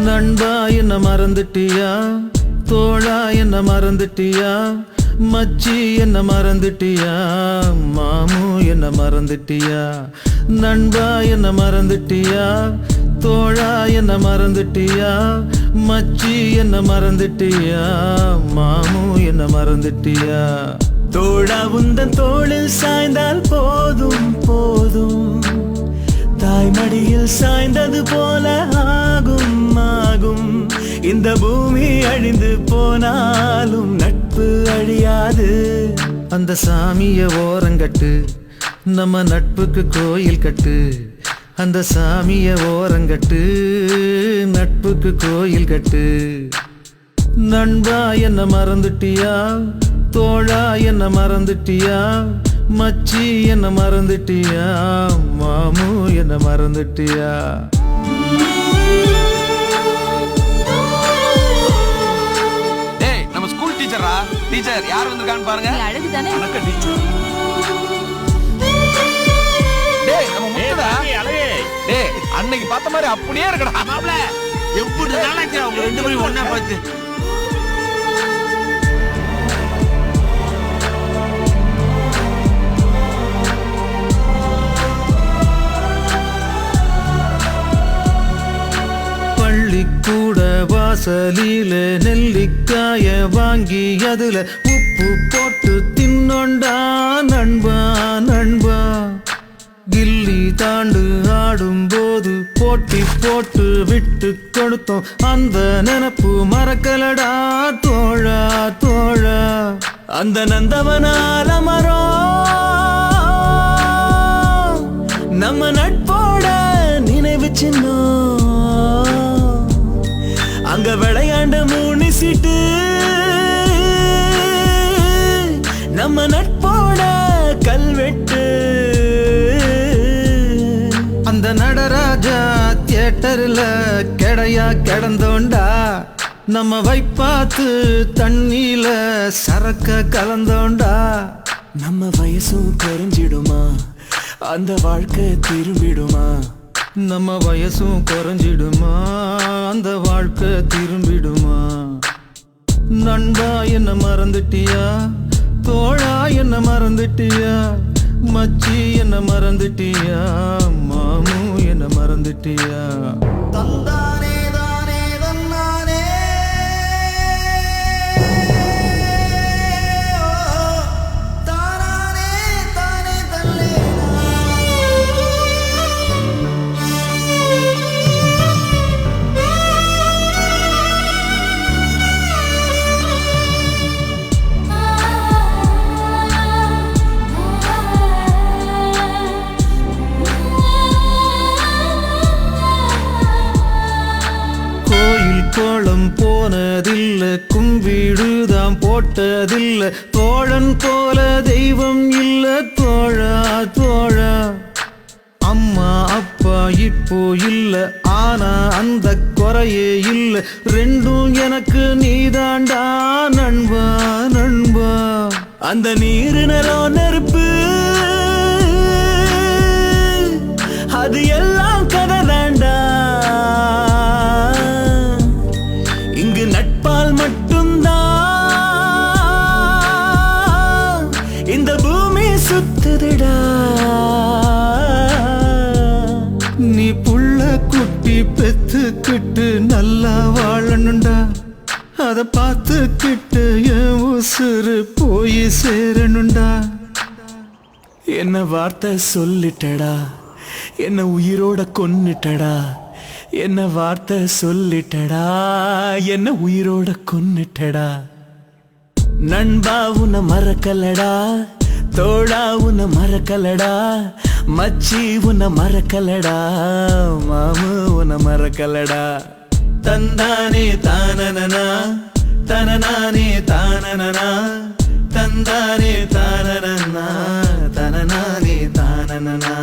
நண்பா என்ன மறந்துட்டியா, தோழா என்ன மறந்துட்டியா, மச்சி என்ன மறந்துட்டியா, மாமு என்ன மறந்துட்டியா. நண்பா என்ன மறந்துட்டியா, தோழா என்ன மறந்துட்டியா, மச்சி என்ன மறந்துட்டியா, மாமு என்ன மறந்துட்டியா. தோழா உந்தன் தோளில் சாய்ந்தால் போதும் போதும், தாய்மடியில் சாய்ந்தது போல ஆகும் ஆகும். இந்த பூமி அழிந்து போனாலும் நட்பு அழியாது. அந்த சாமிய ஓரங்கட்டு, நம்ம நட்புக்கு கோயில் கட்டு. அந்த சாமிய ஓரங்கட்டு, நட்புக்கு கோயில் கட்டு. நண்பா என்ன மறந்துட்டியா, தோழா என்ன மறந்துட்டியா, மச்சி என்ன மறந்துட்டியா, மாமு என்ன மறந்துட்டியா. டேய் நம்ம ஸ்கூல் டீச்சரா, டீச்சர் யார் வந்திருக்கான்னு பாருங்க. அழகு தானே. வணக்கம் டீச்சர். டேய் நம்ம முத்துடா. டேய் அன்னைக்கு பார்த்த மாதிரி அப்படியே இருக்கடா. மாப்ள எப்படி நாளாச்சு அவங்க ரெண்டு பேரும் ஒண்ணா பார்த்து. பள்ளிக்கூட வாசலில நெல்லிக்காய வாங்கி அதுல உப்பு போட்டு தின்னொண்டா நண்பா நண்பா. கில்லி தாண்டு ஆடும்போது போட்டி போட்டு விட்டு கொடுத்தோம், அந்த நினப்பு மறக்கலடா தோழா தோழா. அந்த நந்தவனால மரம் நம்ம நட்போட நினைவு சின்னம். அங்க விளையாண்ட மூணு சீட்டு நம்ம நட்போட கல்வெட்டு. அந்த நடராஜா தியேட்டர்ல கெடையா கிடந்தோண்டா, நம்ம வைப்பாத்து தண்ணியில சரக்க கலந்தோண்டா. நம்ம வயசும் குறைஞ்சிடுமா, அந்த வாழ்க்கை திரும்பிடுமா. நம்ம வயசும் குறைஞ்சிடுமா, அந்த வாழ்க்கை திரும்பிடுமா. நண்பா என்ன மறந்துட்டியா, தோழா என்ன மறந்துட்டியா, மச்சி என்ன மறந்துட்டியா, மாமு என்ன மறந்துட்டியா. தந்தானே தானே தன்னானே தானானே தானே தல்லே. கோலம் போனதில்ல, கும்பிடுதான் போட்டதில்ல, தோழன் போல தெய்வம் இல்ல தோழா தோழா. அம்மா அப்பா இப்போ இல்ல, ஆனா அந்த குறையே இல்ல, ரெண்டும் எனக்கு நீதாண்டா நண்பா நண்பா. அந்த நீரு நிலம் நெருப்பு அது எல்லாம் கதை தாண்டா. இங்கு நட்பால் மட்டும்தான் இந்த பூமி சுத்துதுடா. நீ புள்ள குட்டி பெத்துக்கிட்டு நல்லா வாழணுண்டா, அத பார்த்துக்கிட்டு என் உசுறு போய் சேரணுண்டா. என்ன வார்த்தை சொல்லிட்டடா, என்ன உயிரோட கொன்னுட்டடா. என்ன வார்த்தை சொல்லிட்டடா, என்ன உயிரோட கொன்னுட்டடா. நண்பா உன்னை மறக்கலடா, தோழா உன்னை மறக்கலடா, மச்சி உன்னை மறக்கலடா, மாமு உன்னை மறக்கலடா. தந்தானே தானனனா தனனானே தானனனா, தந்தானே தானனனா தனனானே தானனனா.